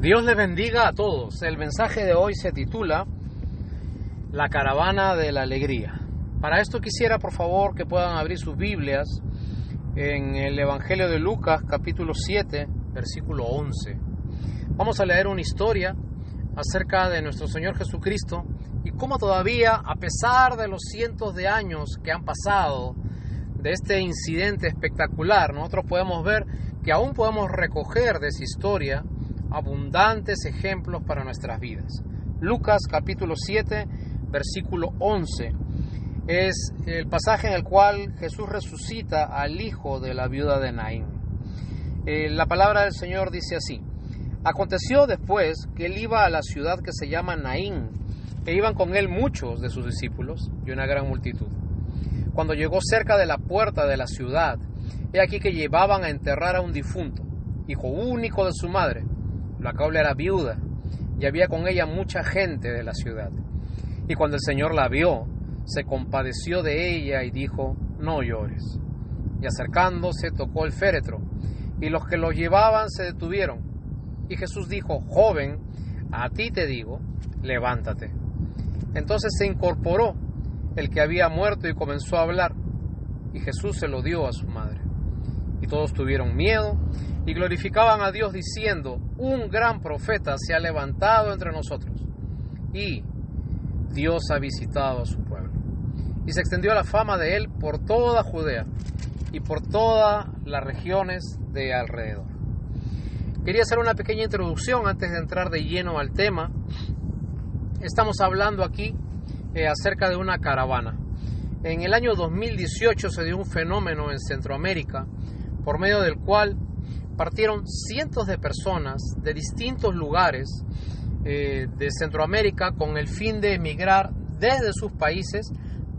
Dios les bendiga a todos. El mensaje de hoy se titula La caravana de la alegría. Para esto quisiera, por favor, que puedan abrir sus Biblias en el Evangelio de Lucas, capítulo 7, versículo 11. Vamos a leer una historia acerca de nuestro Señor Jesucristo y cómo todavía, a pesar de los cientos de años que han pasado de este incidente espectacular, nosotros podemos ver que aún podemos recoger de esa historia abundantes ejemplos para nuestras vidas. Lucas capítulo 7, versículo 11 es el pasaje en el cual Jesús resucita al hijo de la viuda de Naín. La palabra del Señor dice así: aconteció después que él iba a la ciudad que se llama Naín, e iban con él muchos de sus discípulos y una gran multitud. Cuando llegó cerca de la puerta de la ciudad, he aquí que llevaban a enterrar a un difunto, hijo único de su madre, la cual era viuda, y había con ella mucha gente de la ciudad. Y cuando el Señor la vio, se compadeció de ella y dijo: no llores. Y acercándose tocó el féretro, y los que lo llevaban se detuvieron. Y Jesús dijo: joven, a ti te digo, levántate. Entonces se incorporó el que había muerto y comenzó a hablar, y Jesús se lo dio a su madre. Y todos tuvieron miedo y glorificaban a Dios diciendo: un gran profeta se ha levantado entre nosotros, y Dios ha visitado a su pueblo. Y se extendió la fama de él por toda Judea y por todas las regiones de alrededor. Quería hacer una pequeña introducción antes de entrar de lleno al tema. Estamos hablando aquí acerca de una caravana. En el año 2018 se dio un fenómeno en Centroamérica por medio del cual partieron cientos de personas de distintos lugares de Centroamérica con el fin de emigrar desde sus países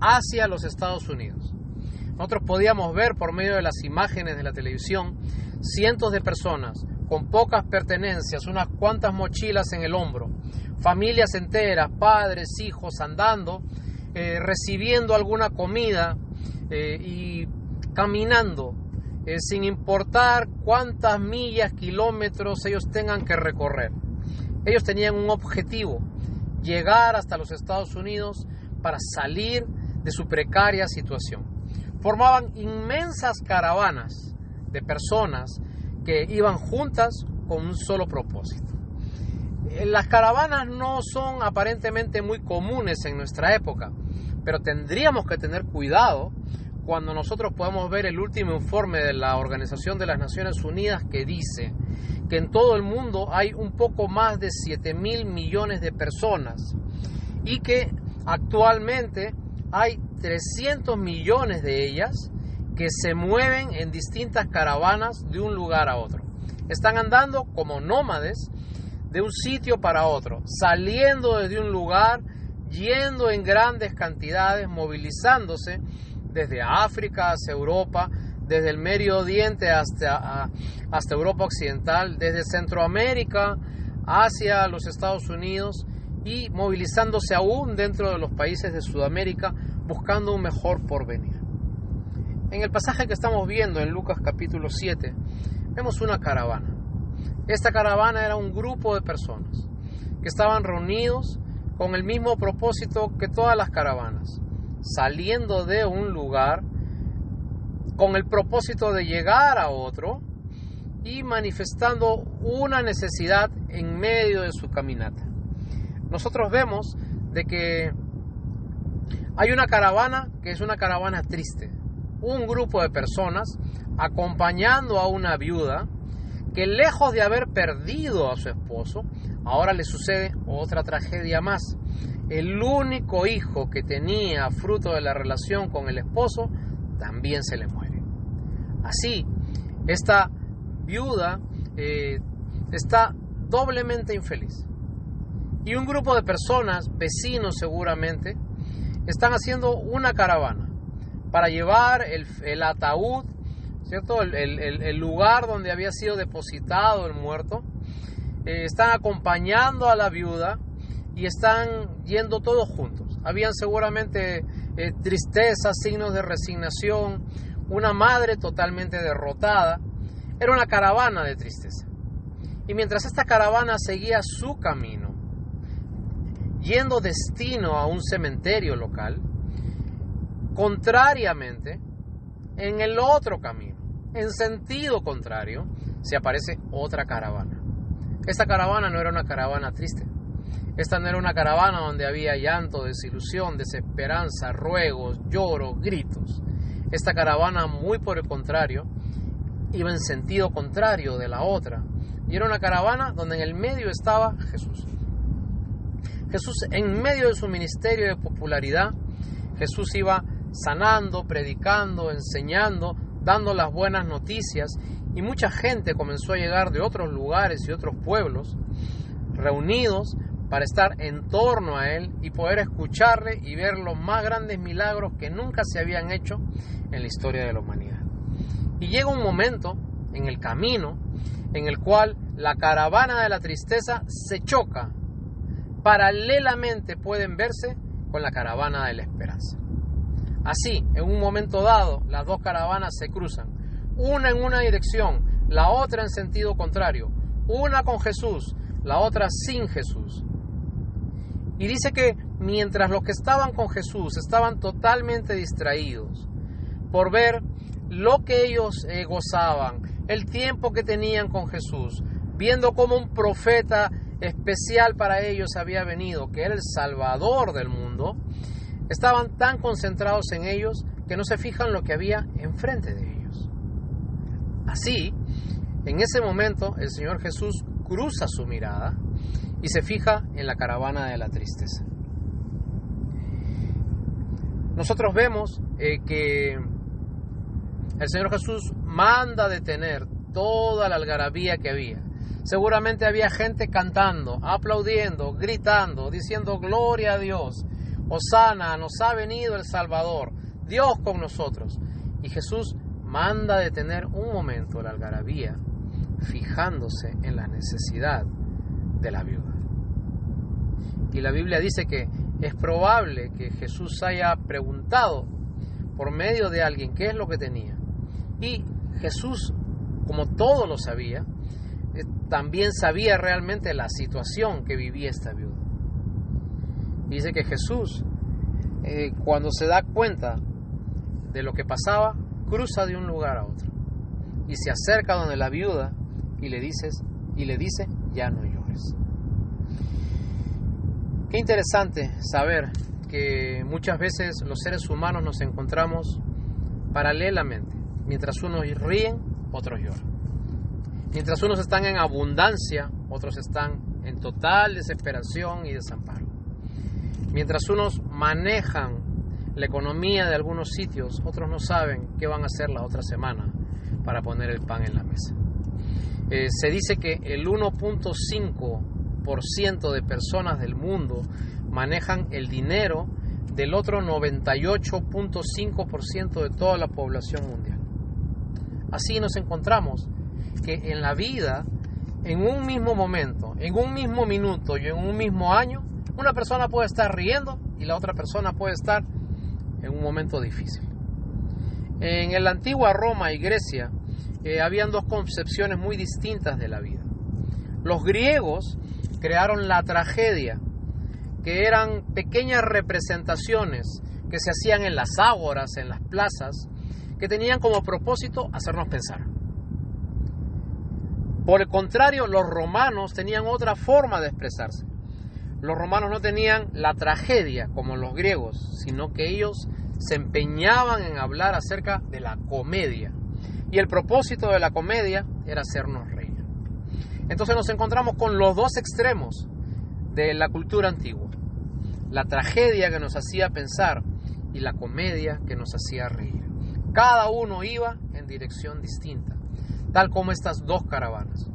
hacia los Estados Unidos. Nosotros podíamos ver por medio de las imágenes de la televisión cientos de personas con pocas pertenencias, unas cuantas mochilas en el hombro, familias enteras, padres, hijos andando, recibiendo alguna comida y caminando, sin importar cuántas millas, kilómetros ellos tengan que recorrer. Ellos tenían un objetivo: llegar hasta los Estados Unidos para salir de su precaria situación. Formaban inmensas caravanas de personas que iban juntas con un solo propósito. Las caravanas no son aparentemente muy comunes en nuestra época, pero tendríamos que tener cuidado cuando nosotros podemos ver el último informe de la Organización de las Naciones Unidas, que dice que en todo el mundo hay un poco más de 7.000 millones de personas y que actualmente hay 300 millones de ellas que se mueven en distintas caravanas de un lugar a otro. Están andando como nómades de un sitio para otro, saliendo desde un lugar, yendo en grandes cantidades, movilizándose desde África hacia Europa, desde el Medio Oriente hasta Europa Occidental, desde Centroamérica hacia los Estados Unidos y movilizándose aún dentro de los países de Sudamérica, buscando un mejor porvenir. En el pasaje que estamos viendo en Lucas capítulo 7, vemos una caravana. Esta caravana era un grupo de personas que estaban reunidos con el mismo propósito que todas las caravanas, saliendo de un lugar con el propósito de llegar a otro y manifestando una necesidad en medio de su caminata. Nosotros vemos de que hay una caravana que es una caravana triste, un grupo de personas acompañando a una viuda que, lejos de haber perdido a su esposo, ahora le sucede otra tragedia más. El único hijo que tenía fruto de la relación con el esposo también se le muere. Así, esta viuda está doblemente infeliz. Y un grupo de personas, vecinos seguramente, están haciendo una caravana para llevar el ataúd, ¿cierto? El lugar donde había sido depositado el muerto. Están acompañando a la viuda y están yendo todos juntos. Habían seguramente tristeza, signos de resignación, una madre totalmente derrotada. Era una caravana de tristeza. Y mientras esta caravana seguía su camino, yendo destino a un cementerio local, contrariamente, en el otro camino, en sentido contrario, se aparece otra caravana. Esta caravana no era una caravana triste. Esta no era una caravana donde había llanto, desilusión, desesperanza, ruegos, lloros, gritos. Esta caravana, muy por el contrario, iba en sentido contrario de la otra. Y era una caravana donde en el medio estaba Jesús. Jesús, en medio de su ministerio de popularidad, Jesús iba sanando, predicando, enseñando, dando las buenas noticias, y mucha gente comenzó a llegar de otros lugares y otros pueblos, reunidos para estar en torno a Él y poder escucharle y ver los más grandes milagros que nunca se habían hecho en la historia de la humanidad. Y llega un momento en el camino en el cual la caravana de la tristeza se choca. Paralelamente pueden verse con la caravana de la esperanza. Así, en un momento dado, las dos caravanas se cruzan, una en una dirección, la otra en sentido contrario, una con Jesús, la otra sin Jesús. Y dice que mientras los que estaban con Jesús estaban totalmente distraídos por ver lo que ellos gozaban, el tiempo que tenían con Jesús, viendo cómo un profeta especial para ellos había venido, que era el Salvador del mundo, estaban tan concentrados en ellos que no se fijan lo que había enfrente de ellos. Así, en ese momento, el Señor Jesús cruza su mirada y se fija en la caravana de la tristeza. Nosotros vemos que el Señor Jesús manda detener toda la algarabía que había. Seguramente había gente cantando, aplaudiendo, gritando, diciendo gloria a Dios, Hosana, nos ha venido el Salvador, Dios con nosotros. Y Jesús manda detener un momento la algarabía, fijándose en la necesidad de la viuda. Y la Biblia dice que es probable que Jesús haya preguntado por medio de alguien qué es lo que tenía. Y Jesús, como todo lo sabía, también sabía realmente la situación que vivía esta viuda. Dice que Jesús, cuando se da cuenta de lo que pasaba, cruza de un lugar a otro y se acerca donde la viuda y le dice, ya no llores. Qué interesante saber que muchas veces los seres humanos nos encontramos paralelamente. Mientras unos ríen, otros lloran. Mientras unos están en abundancia, otros están en total desesperación y desamparo. Mientras unos manejan la economía de algunos sitios, otros no saben qué van a hacer la otra semana para poner el pan en la mesa. Se dice que el 1.5% de personas del mundo manejan el dinero del otro 98.5% de toda la población mundial. Así nos encontramos que en la vida, en un mismo momento, en un mismo minuto y en un mismo año, una persona puede estar riendo y la otra persona puede estar en un momento difícil. En la antigua Roma y Grecia habían dos concepciones muy distintas de la vida. Los griegos crearon la tragedia, que eran pequeñas representaciones que se hacían en las ágoras, en las plazas, que tenían como propósito hacernos pensar. Por el contrario, los romanos tenían otra forma de expresarse. Los romanos no tenían la tragedia como los griegos, sino que ellos se empeñaban en hablar acerca de la comedia. Y el propósito de la comedia era hacernos reír. Entonces nos encontramos con los dos extremos de la cultura antigua. La tragedia que nos hacía pensar y la comedia que nos hacía reír. Cada uno iba en dirección distinta, tal como estas dos caravanas.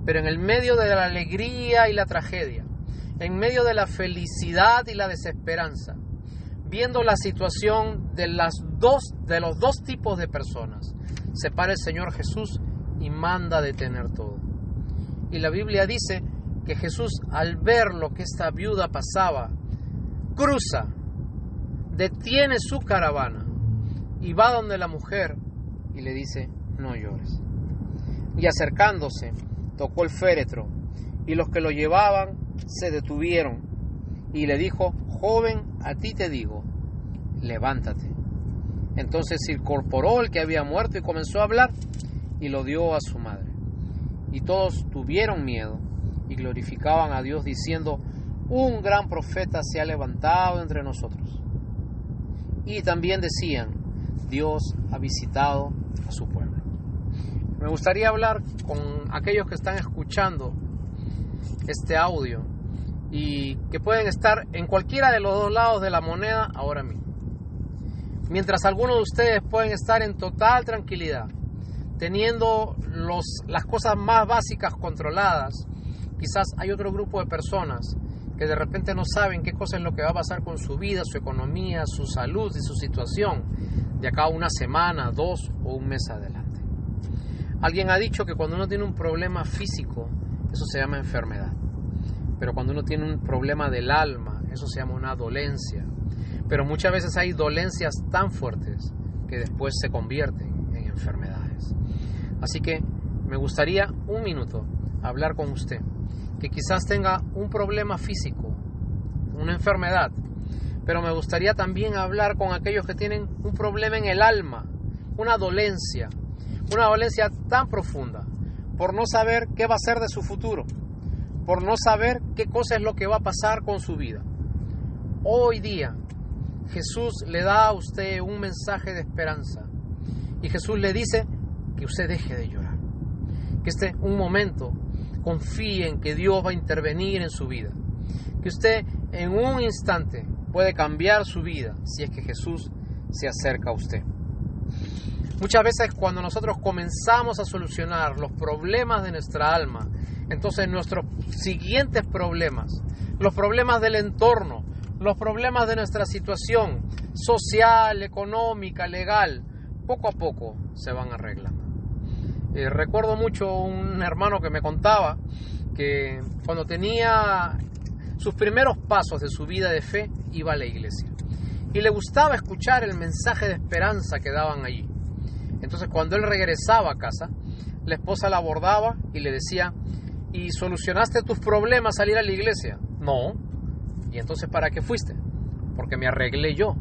Pero en el medio de la alegría y la tragedia, en medio de la felicidad y la desesperanza, viendo la situación de los dos tipos de personas, se para el Señor Jesús y manda detener todo. Y la Biblia dice que Jesús, al ver lo que esta viuda pasaba, cruza, detiene su caravana y va donde la mujer y le dice, no llores. Y acercándose, tocó el féretro, y los que lo llevaban se detuvieron, y le dijo: joven, a ti te digo, levántate. Entonces se incorporó el que había muerto y comenzó a hablar, y lo dio a su madre. Y todos tuvieron miedo y glorificaban a Dios diciendo: un gran profeta se ha levantado entre nosotros. Y también decían: Dios ha visitado a su pueblo. Me gustaría hablar con aquellos que están escuchando este audio y que pueden estar en cualquiera de los dos lados de la moneda ahora mismo. Mientras algunos de ustedes pueden estar en total tranquilidad, teniendo las cosas más básicas controladas, quizás hay otro grupo de personas que de repente no saben qué cosa es lo que va a pasar con su vida, su economía, su salud y su situación de acá a una semana, 2 o un mes adelante. Alguien ha dicho que cuando uno tiene un problema físico, eso se llama enfermedad. Pero cuando uno tiene un problema del alma, eso se llama una dolencia. Pero muchas veces hay dolencias tan fuertes que después se convierten en enfermedades. Así que me gustaría un minuto hablar con usted, que quizás tenga un problema físico, una enfermedad, pero me gustaría también hablar con aquellos que tienen un problema en el alma, una dolencia tan profunda, por no saber qué va a ser de su futuro, por no saber qué cosa es lo que va a pasar con su vida. Hoy día Jesús le da a usted un mensaje de esperanza y Jesús le dice que usted deje de llorar, que un momento confíe en que Dios va a intervenir en su vida, que usted en un instante puede cambiar su vida si es que Jesús se acerca a usted. Muchas veces cuando nosotros comenzamos a solucionar los problemas de nuestra alma, entonces nuestros siguientes problemas, los problemas del entorno, los problemas de nuestra situación social, económica, legal, poco a poco se van arreglando. Recuerdo mucho un hermano que me contaba que cuando tenía sus primeros pasos de su vida de fe, iba a la iglesia y le gustaba escuchar el mensaje de esperanza que daban allí. Entonces cuando él regresaba a casa, la esposa la abordaba y le decía: ¿y solucionaste tus problemas al ir a la iglesia? No. ¿Y entonces para qué fuiste? Porque me arreglé yo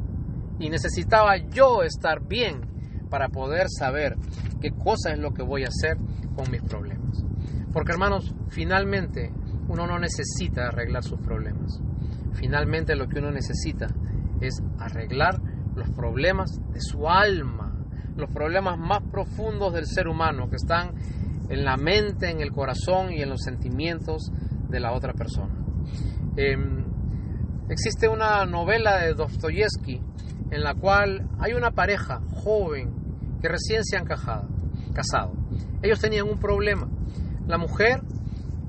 y necesitaba yo estar bien para poder saber qué cosa es lo que voy a hacer con mis problemas. Porque hermanos, finalmente uno no necesita arreglar sus problemas. Finalmente lo que uno necesita es arreglar los problemas de su alma, los problemas más profundos del ser humano que están en la mente, en el corazón y en los sentimientos de la otra persona. Existe una novela de Dostoyevsky en la cual hay una pareja joven que recién se han casado. Ellos tenían un problema. La mujer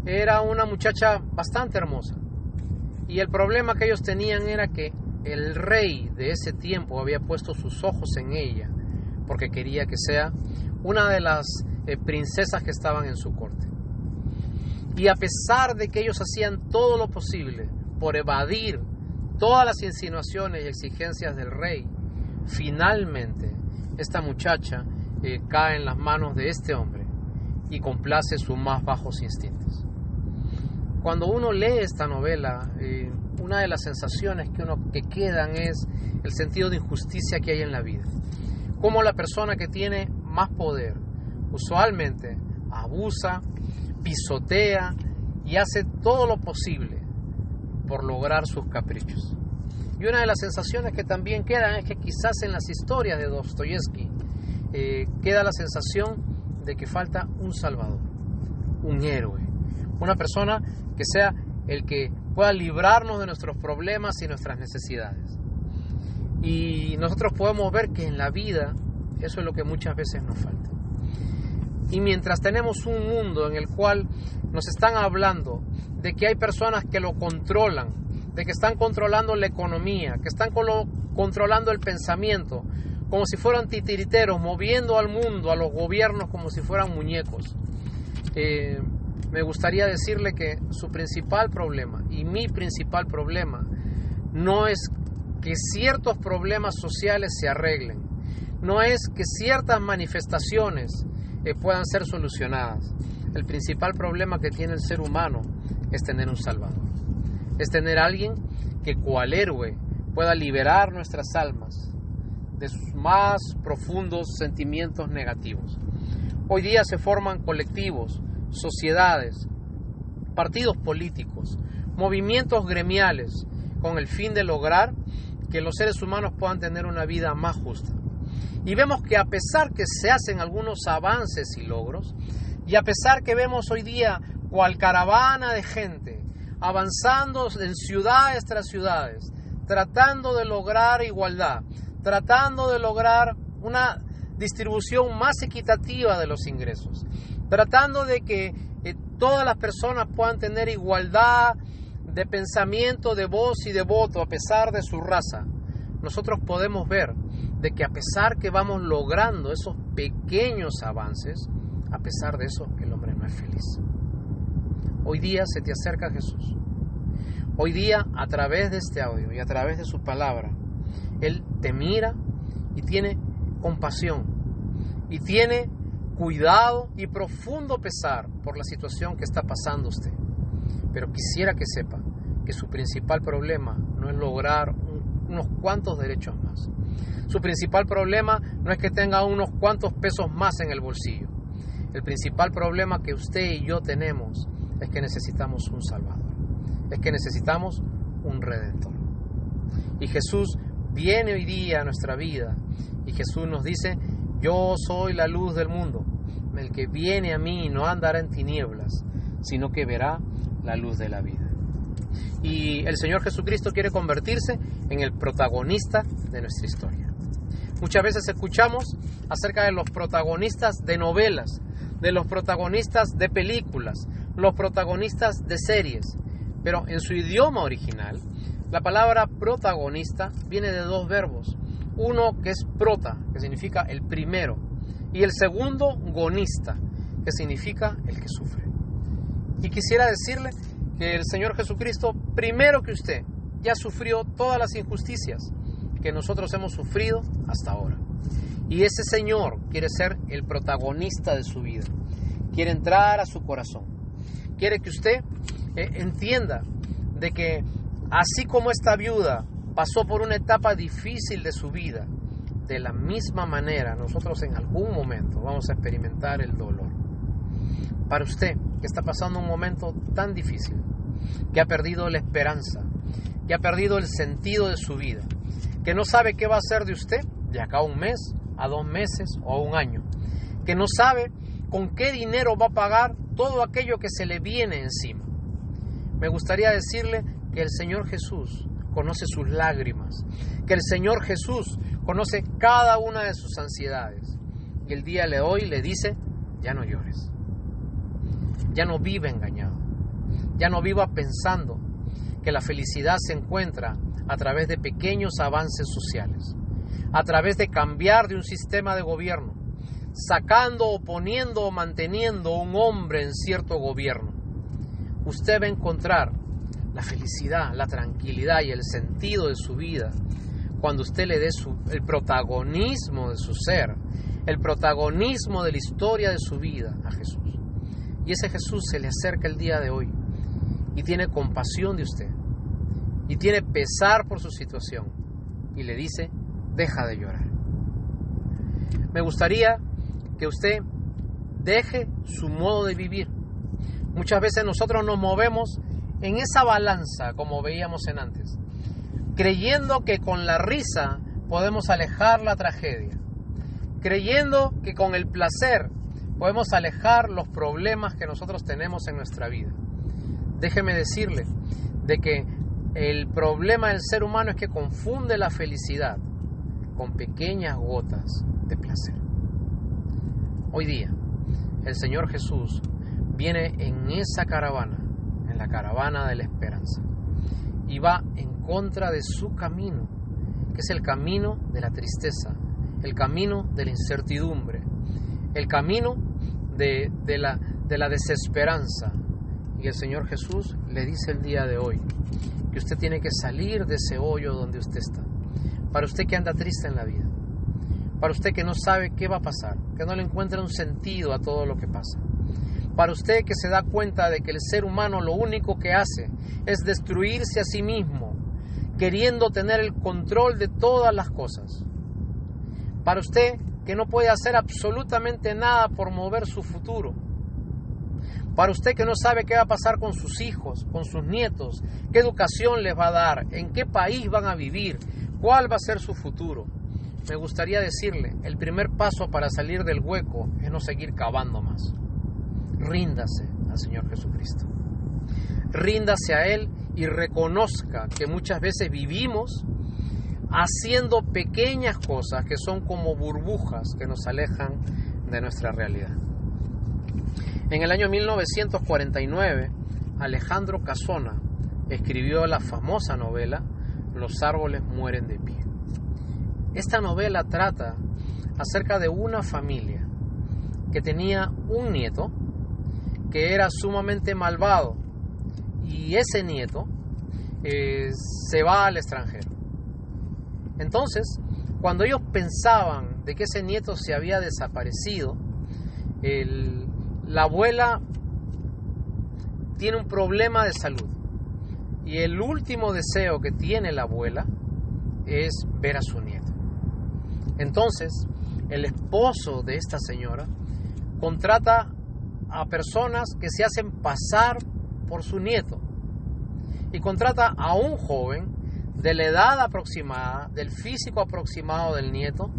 era una muchacha bastante hermosa y el problema que ellos tenían era que el rey de ese tiempo había puesto sus ojos en ella porque quería que sea una de las princesas que estaban en su corte. Y a pesar de que ellos hacían todo lo posible por evadir todas las insinuaciones y exigencias del rey, finalmente esta muchacha cae en las manos de este hombre y complace sus más bajos instintos. Cuando uno lee esta novela, una de las sensaciones que quedan es el sentido de injusticia que hay en la vida. Cómo la persona que tiene más poder usualmente abusa, pisotea y hace todo lo posible por lograr sus caprichos. Y una de las sensaciones que también quedan es que quizás en las historias de Dostoyevsky queda la sensación de que falta un salvador, un héroe, una persona que sea el que pueda librarnos de nuestros problemas y nuestras necesidades. Y nosotros podemos ver que en la vida eso es lo que muchas veces nos falta. Y mientras tenemos un mundo en el cual nos están hablando de que hay personas que lo controlan, de que están controlando la economía, que están controlando el pensamiento, como si fueran titiriteros, moviendo al mundo, a los gobiernos como si fueran muñecos. Me gustaría decirle que su principal problema y mi principal problema no es que ciertos problemas sociales se arreglen, no es que ciertas manifestaciones puedan ser solucionadas. el principal problema que tiene el ser humano es tener un Salvador. Es tener a alguien que cual héroe pueda liberar nuestras almas de sus más profundos sentimientos negativos. Hoy día se forman colectivos, sociedades, partidos políticos, movimientos gremiales con el fin de lograr que los seres humanos puedan tener una vida más justa. Y vemos que a pesar que se hacen algunos avances y logros, y a pesar que vemos hoy día cual caravana de gente avanzando en ciudades tras ciudades, tratando de lograr igualdad, tratando de lograr una distribución más equitativa de los ingresos, tratando de que todas las personas puedan tener igualdad de pensamiento, de voz y de voto a pesar de su raza, nosotros podemos ver de que a pesar que vamos logrando esos pequeños avances, a pesar de eso el hombre no es feliz. Hoy día se te acerca Jesús. Hoy día, a través de este audio y a través de su palabra, Él te mira y tiene compasión y tiene cuidado y profundo pesar por la situación que está pasando usted. Pero quisiera que sepa que su principal problema no es lograr unos cuantos derechos más. Su principal problema no es que tenga unos cuantos pesos más en el bolsillo. El principal problema que usted y yo tenemos es que necesitamos un Salvador. Es que necesitamos un Redentor. Y Jesús viene hoy día a nuestra vida y Jesús nos dice: yo soy la luz del mundo. El que viene a mí no andará en tinieblas, sino que verá la luz de la vida. Y el Señor Jesucristo quiere convertirse en el protagonista de nuestra historia. Muchas veces escuchamos acerca de los protagonistas de novelas, de los protagonistas de películas, los protagonistas de series, pero en su idioma original, la palabra protagonista viene de dos verbos. Uno que es prota, que significa el primero, y el segundo, gonista, que significa el que sufre. Y quisiera decirle que el Señor Jesucristo, primero que usted, ya sufrió todas las injusticias que nosotros hemos sufrido hasta ahora. Y ese Señor quiere ser el protagonista de su vida. Quiere entrar a su corazón. Quiere que usted entienda de que así como esta viuda pasó por una etapa difícil de su vida, de la misma manera nosotros en algún momento vamos a experimentar el dolor. Para usted que está pasando un momento tan difícil, que ha perdido la esperanza, que ha perdido el sentido de su vida, que no sabe qué va a hacer de usted de acá a un mes, a 2 meses o a 1 año, que no sabe con qué dinero va a pagar todo aquello que se le viene encima. Me gustaría decirle que el Señor Jesús conoce sus lágrimas, que el Señor Jesús conoce cada una de sus ansiedades. Y el día de hoy le dice: ya no llores, ya no viva engañado, ya no viva pensando que la felicidad se encuentra a través de pequeños avances sociales, a través de cambiar de un sistema de gobierno, sacando o poniendo o manteniendo un hombre en cierto gobierno. Usted va a encontrar la felicidad, la tranquilidad y el sentido de su vida cuando usted le dé el protagonismo de su ser, el protagonismo de la historia de su vida a Jesús. Y ese Jesús se le acerca el día de hoy y tiene compasión de usted y tiene pesar por su situación y le dice: deja de llorar. Me gustaría que usted deje su modo de vivir. Muchas veces nosotros nos movemos en esa balanza, como veíamos en antes, creyendo que con la risa podemos alejar la tragedia, creyendo que con el placer podemos alejar los problemas que nosotros tenemos en nuestra vida. Déjeme decirle de que el problema del ser humano es que confunde la felicidad con pequeñas gotas de placer. Hoy día, el Señor Jesús viene en esa caravana, en la caravana de la esperanza, y va en contra de su camino, que es el camino de la tristeza, el camino de la incertidumbre, el camino de la desesperanza. Y el Señor Jesús le dice el día de hoy que usted tiene que salir de ese hoyo donde usted está. Para usted que anda triste en la vida, para usted que no sabe qué va a pasar, que no le encuentra un sentido a todo lo que pasa, Para usted que se da cuenta de que el ser humano lo único que hace es destruirse a sí mismo, queriendo tener el control de todas las cosas. Para usted que no puede hacer absolutamente nada por mover su futuro. Para usted que no sabe qué va a pasar con sus hijos, con sus nietos, qué educación les va a dar, en qué país van a vivir, cuál va a ser su futuro. Me gustaría decirle, el primer paso para salir del hueco es no seguir cavando más. Ríndase al Señor Jesucristo. Ríndase a Él y reconozca que muchas veces vivimos haciendo pequeñas cosas que son como burbujas que nos alejan de nuestra realidad. En el año 1949, Alejandro Casona escribió la famosa novela Los árboles mueren de pie. Esta novela trata acerca de una familia que tenía un nieto que era sumamente malvado, y ese nieto se va al extranjero. Entonces, cuando ellos pensaban de que ese nieto se había desaparecido, la abuela tiene un problema de salud, y el último deseo que tiene la abuela es ver a su nieto. Entonces, el esposo de esta señora contrata a personas que se hacen pasar por su nieto, y contrata a un joven de la edad aproximada, del físico aproximado del nieto,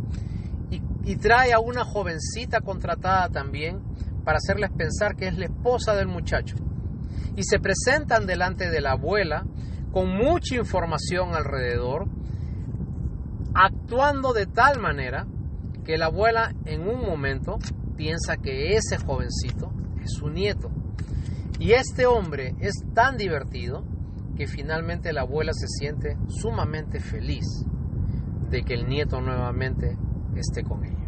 y trae a una jovencita contratada también para hacerles pensar que es la esposa del muchacho, y se presentan delante de la abuela con mucha información alrededor, actuando de tal manera que la abuela en un momento piensa que ese jovencito es su nieto. Y este hombre es tan divertido que finalmente la abuela se siente sumamente feliz de que el nieto nuevamente esté con ella.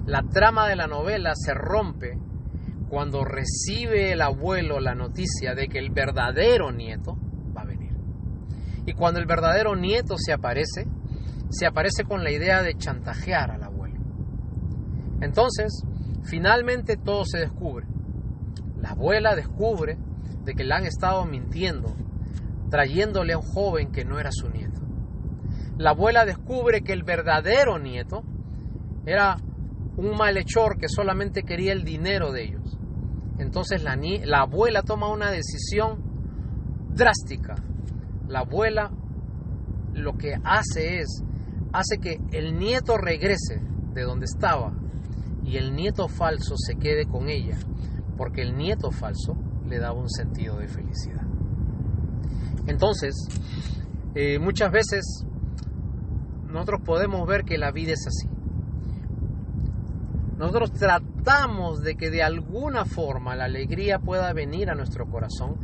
La trama de la novela se rompe cuando recibe el abuelo la noticia de que el verdadero nieto va a venir. Y cuando el verdadero nieto se aparece con la idea de chantajear al abuelo. Entonces, finalmente todo se descubre. La abuela descubre de que le han estado mintiendo, trayéndole a un joven que no era su nieto. La abuela descubre que el verdadero nieto era un malhechor que solamente quería el dinero de ellos. Entonces la abuela toma una decisión drástica. La abuela lo que hace que el nieto regrese de donde estaba y el nieto falso se quede con ella, porque el nieto falso le daba un sentido de felicidad. Entonces, muchas veces nosotros podemos ver que la vida es así. Nosotros tratamos de que de alguna forma la alegría pueda venir a nuestro corazón,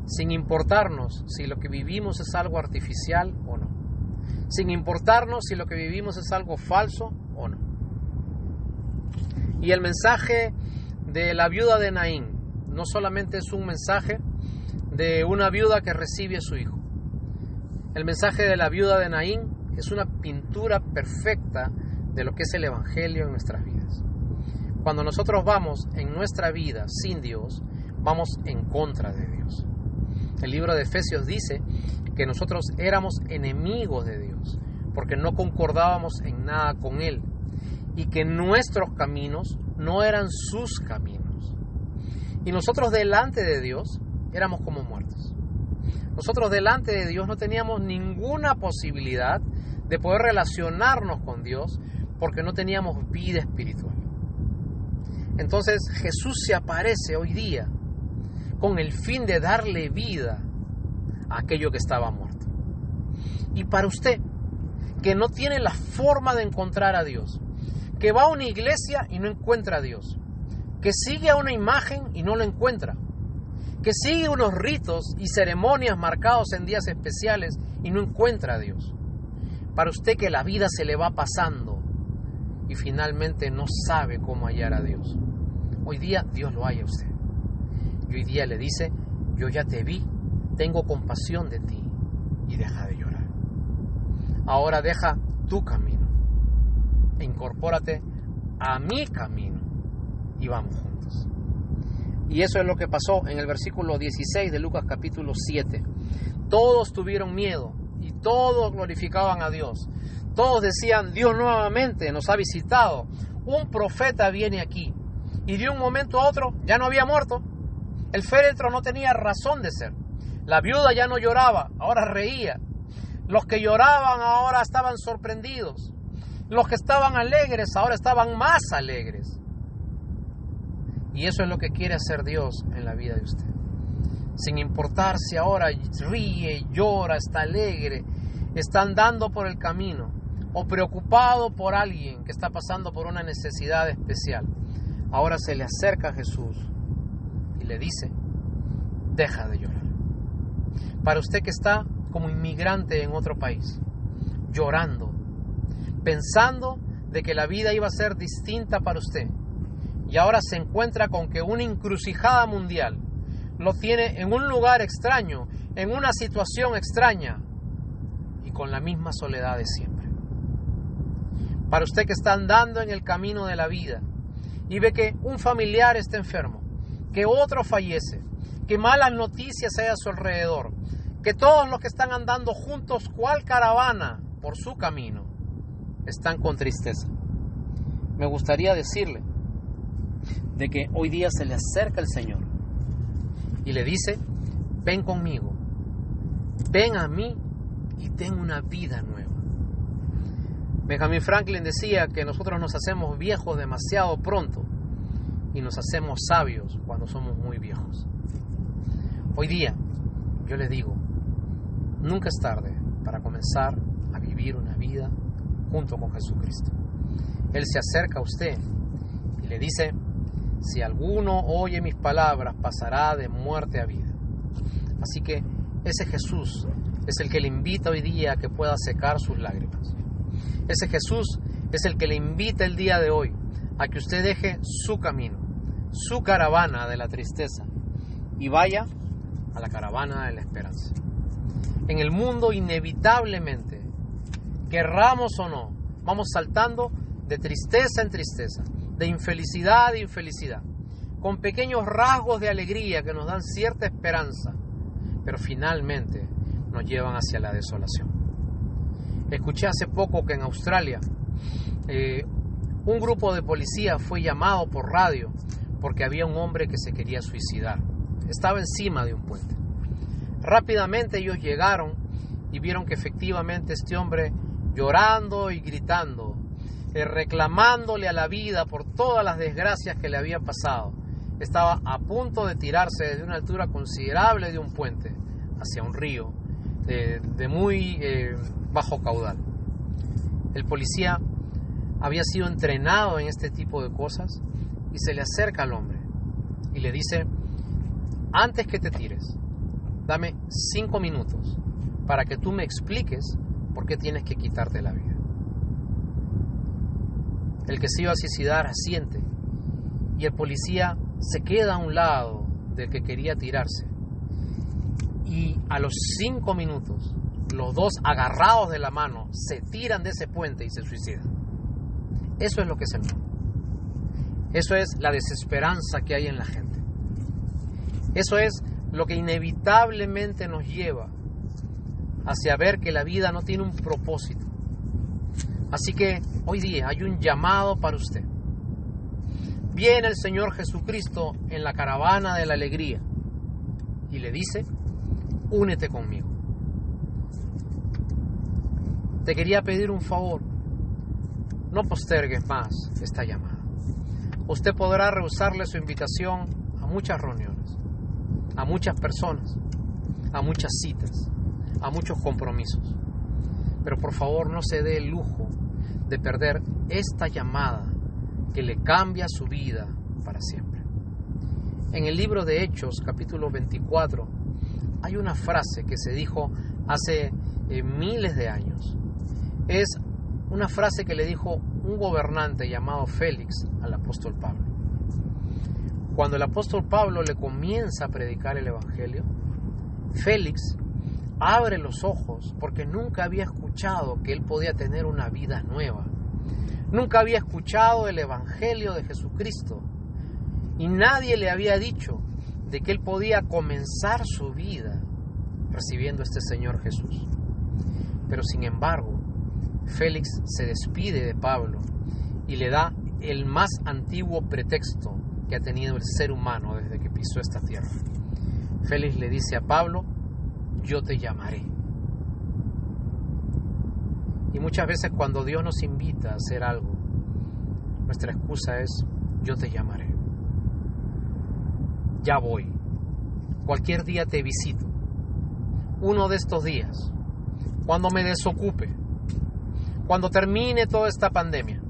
sin importarnos si lo que vivimos es algo artificial o no, sin importarnos si lo que vivimos es algo falso o no. Y el mensaje de la viuda de Naín no solamente es un mensaje de una viuda que recibe a su hijo. El mensaje de la viuda de Naín es una pintura perfecta de lo que es el Evangelio en nuestras vidas. Cuando nosotros vamos en nuestra vida sin Dios, vamos en contra de Dios. El libro de Efesios dice que nosotros éramos enemigos de Dios, porque no concordábamos en nada con Él, y que nuestros caminos no eran sus caminos. Y nosotros delante de Dios éramos como muertos. Nosotros delante de Dios no teníamos ninguna posibilidad de poder relacionarnos con Dios, porque no teníamos vida espiritual. Entonces Jesús se aparece hoy día con el fin de darle vida a aquello que estaba muerto. Y para usted, que no tiene la forma de encontrar a Dios, que va a una iglesia y no encuentra a Dios, que sigue a una imagen y no lo encuentra, que sigue unos ritos y ceremonias marcados en días especiales y no encuentra a Dios. Para usted que la vida se le va pasando y finalmente no sabe cómo hallar a Dios, hoy día Dios lo halla a usted. Y hoy día le dice: yo ya te vi, tengo compasión de ti, y deja de llorar. Ahora deja tu camino e incorpórate a mi camino y vamos juntos. Y eso es lo que pasó en el versículo 16 de Lucas capítulo 7. Todos tuvieron miedo y todos glorificaban a Dios. Todos decían, Dios nuevamente nos ha visitado. Un profeta viene aquí. Y de un momento a otro ya no había muerto. El féretro no tenía razón de ser. La viuda ya no lloraba, ahora reía. Los que lloraban ahora estaban sorprendidos. Los que estaban alegres ahora estaban más alegres. Y eso es lo que quiere hacer Dios en la vida de usted. Sin importar si ahora ríe, llora, está alegre, está andando por el camino o preocupado por alguien que está pasando por una necesidad especial. Ahora se le acerca a Jesús y le dice, deja de llorar. Para usted que está como inmigrante en otro país, llorando, pensando de que la vida iba a ser distinta para usted, y ahora se encuentra con que una encrucijada mundial lo tiene en un lugar extraño, en una situación extraña y con la misma soledad de siempre. Para usted que está andando en el camino de la vida y ve que un familiar está enfermo, que otro fallece, que malas noticias hay a su alrededor, que todos los que están andando juntos cual caravana por su camino están con tristeza. Me gustaría decirle de que hoy día se le acerca el Señor y le dice, ven conmigo, ven a mí y ten una vida nueva. Benjamin Franklin decía que nosotros nos hacemos viejos demasiado pronto y nos hacemos sabios cuando somos muy viejos. Hoy día, yo les digo, nunca es tarde para comenzar a vivir una vida junto con Jesucristo. Él se acerca a usted y le dice, si alguno oye mis palabras, pasará de muerte a vida. Así que ese Jesús es el que le invita hoy día a que pueda secar sus lágrimas. Ese Jesús es el que le invita el día de hoy a que usted deje su camino, su caravana de la tristeza y vaya a la caravana de la esperanza. En el mundo inevitablemente, querramos o no, vamos saltando de tristeza en tristeza, de infelicidad en infelicidad, con pequeños rasgos de alegría que nos dan cierta esperanza, pero finalmente nos llevan hacia la desolación. Escuché hace poco que en Australia un grupo de policía fue llamado por radio porque había un hombre que se quería suicidar. Estaba encima de un puente. Rápidamente ellos llegaron y vieron que efectivamente este hombre, llorando y gritando, reclamándole a la vida por todas las desgracias que le habían pasado, estaba a punto de tirarse desde una altura considerable de un puente hacia un río de muy bajo caudal. El policía había sido entrenado en este tipo de cosas y se le acerca al hombre y le dice, antes que te tires, dame 5 minutos para que tú me expliques por qué tienes que quitarte la vida. El que se iba a suicidar asiente y el policía se queda a un lado del que quería tirarse. Y a los 5 minutos, los dos agarrados de la mano se tiran de ese puente y se suicidan. Eso es lo que es el mundo. Eso es la desesperanza que hay en la gente. Eso es lo que inevitablemente nos lleva hacia ver que la vida no tiene un propósito. Así que hoy día hay un llamado para usted. Viene el Señor Jesucristo en la caravana de la alegría y le dice, únete conmigo. Te quería pedir un favor, no postergues más esta llamada. Usted podrá rehusarle su invitación a muchas reuniones, a muchas personas, a muchas citas, a muchos compromisos. Pero por favor no se dé el lujo de perder esta llamada que le cambia su vida para siempre. En el libro de Hechos, capítulo 24, hay una frase que se dijo hace miles de años. Es una frase que le dijo un gobernante llamado Félix al apóstol Pablo. Cuando el apóstol Pablo le comienza a predicar el evangelio, Félix abre los ojos porque nunca había escuchado que él podía tener una vida nueva. Nunca había escuchado el evangelio de Jesucristo. Y nadie le había dicho de que él podía comenzar su vida recibiendo a este Señor Jesús. Pero sin embargo, Félix se despide de Pablo y le da el más antiguo pretexto que ha tenido el ser humano desde que pisó esta tierra. Félix le dice a Pablo: yo te llamaré. Y muchas veces cuando Dios nos invita a hacer algo, nuestra excusa es: yo te llamaré. Ya voy. Cualquier día te visito. Uno de estos días, cuando me desocupe, cuando termine toda esta pandemia,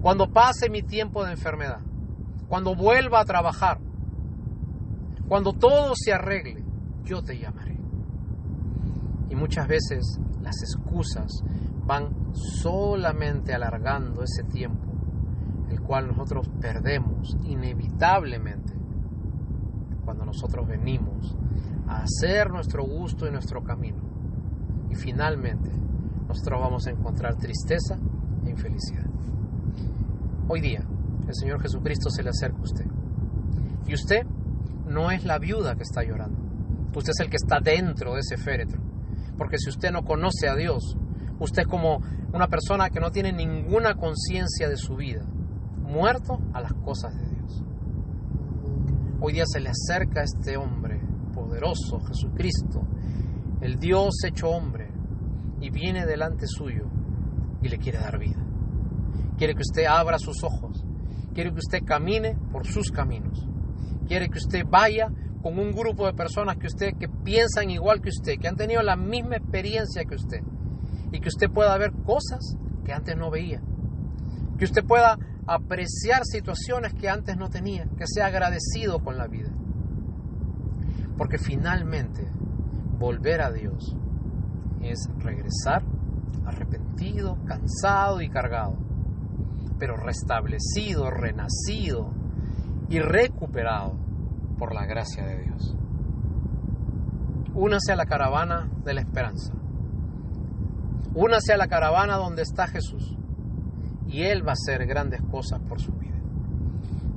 cuando pase mi tiempo de enfermedad, cuando vuelva a trabajar, cuando todo se arregle, yo te llamaré. Y muchas veces las excusas van solamente alargando ese tiempo, el cual nosotros perdemos inevitablemente cuando nosotros venimos a hacer nuestro gusto y nuestro camino. Y finalmente nosotros vamos a encontrar tristeza e infelicidad. Hoy día el Señor Jesucristo se le acerca a usted. Y usted no es la viuda que está llorando. Usted es el que está dentro de ese féretro. Porque si usted no conoce a Dios, usted es como una persona que no tiene ninguna conciencia de su vida, muerto a las cosas de Dios. Hoy día se le acerca a este hombre poderoso, Jesucristo, el Dios hecho hombre, y viene delante suyo y le quiere dar vida. Quiere que usted abra sus ojos, quiere que usted camine por sus caminos, quiere que usted vaya con un grupo de personas que piensan igual que usted, que han tenido la misma experiencia que usted, y que usted pueda ver cosas que antes no veía, que usted pueda apreciar situaciones que antes no tenía, que sea agradecido con la vida. Porque finalmente volver a Dios es regresar arrepentido, cansado y cargado, pero restablecido, renacido y recuperado por la gracia de Dios. Únase a la caravana de la esperanza. Únase a la caravana donde está Jesús, y Él va a hacer grandes cosas por su vida.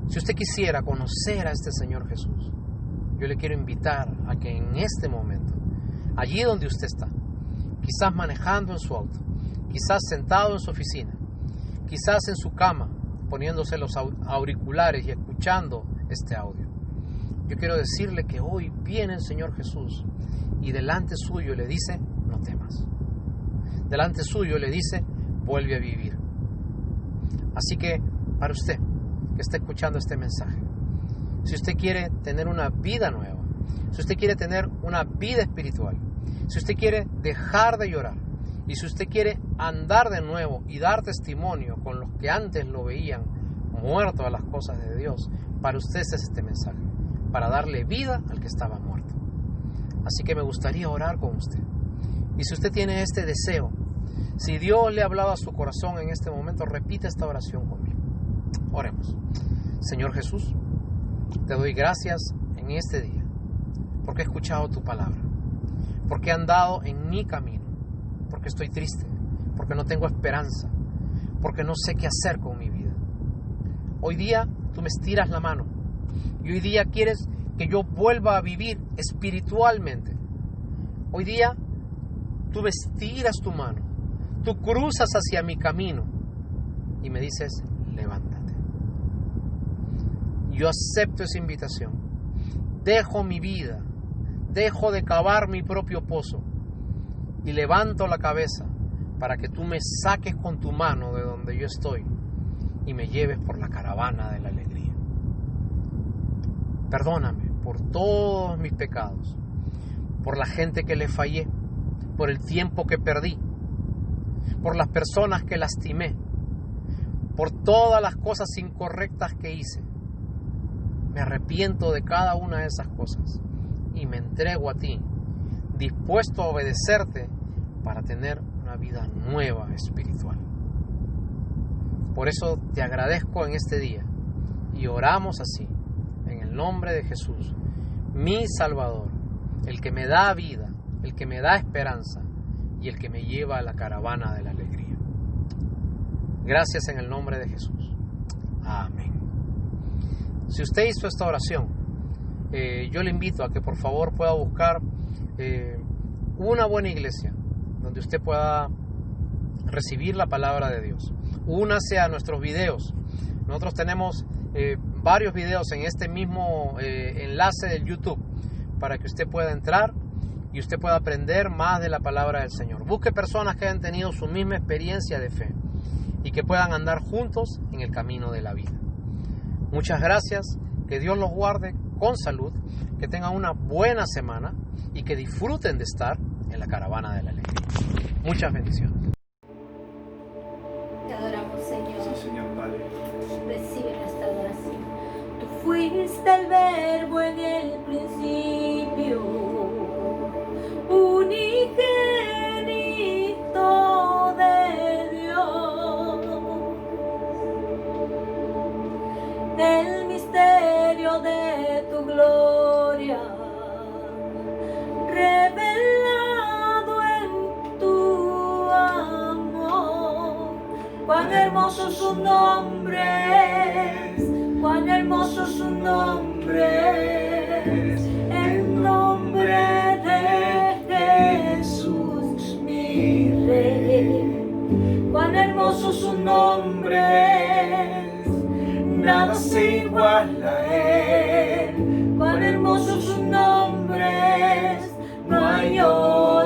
Si usted quisiera conocer a este Señor Jesús, yo le quiero invitar a que en este momento, allí donde usted está, quizás manejando en su auto, quizás sentado en su oficina, quizás en su cama, poniéndose los auriculares y escuchando este audio, yo quiero decirle que hoy viene el Señor Jesús y delante suyo le dice: no temas. Delante suyo le dice: vuelve a vivir. Así que para usted que está escuchando este mensaje, si usted quiere tener una vida nueva, si usted quiere tener una vida espiritual, si usted quiere dejar de llorar y si usted quiere andar de nuevo y dar testimonio con los que antes lo veían muerto a las cosas de Dios, para usted es este mensaje, para darle vida al que estaba muerto. Así que me gustaría orar con usted. Y si usted tiene este deseo, si Dios le ha hablado a su corazón en este momento, repita esta oración conmigo. Oremos. Señor Jesús, te doy gracias en este día, porque he escuchado tu palabra, porque he andado en mi camino, porque estoy triste, porque no tengo esperanza, porque no sé qué hacer con mi vida. Hoy día tú me estiras la mano y hoy día quieres que yo vuelva a vivir espiritualmente. Hoy día tú me estiras tu mano, tú cruzas hacia mi camino y me dices: levántate. Yo acepto esa invitación, dejo mi vida, dejo de cavar mi propio pozo y levanto la cabeza para que tú me saques con tu mano de donde yo estoy y me lleves por la caravana de la alegría. Perdóname por todos mis pecados, por la gente que le fallé, por el tiempo que perdí, por las personas que lastimé, por todas las cosas incorrectas que hice. Me arrepiento de cada una de esas cosas y me entrego a ti, dispuesto a obedecerte para tener una vida nueva espiritual. Por eso te agradezco en este día y oramos así, en el nombre de Jesús, mi Salvador, el que me da vida, el que me da esperanza y el que me lleva a la caravana de la alegría. Gracias en el nombre de Jesús. Amén. Si usted hizo esta oración, yo le invito a que por favor pueda buscar una buena iglesia donde usted pueda recibir la palabra de Dios. Únase a nuestros videos. Nosotros tenemos varios videos en este mismo enlace del YouTube para que usted pueda entrar y usted pueda aprender más de la palabra del Señor. Busque personas que hayan tenido su misma experiencia de fe y que puedan andar juntos en el camino de la vida. Muchas gracias, que Dios los guarde con salud, que tengan una buena semana y que disfruten de estar en la caravana de la alegría. Muchas bendiciones. Te adoramos, Señor. Sí, Señor Padre. Recibe nuestra adoración. Tú fuiste el verbo en el principio, unigénito de Dios. El misterio de tu gloria, revelado en tu amor. Cuán hermoso su nombre es, cuán hermoso su nombre es, el nombre de Jesús mi Rey. Cuán hermoso su nombre es, nada se iguala a él. Cuán hermoso su nombre es, no hay otro.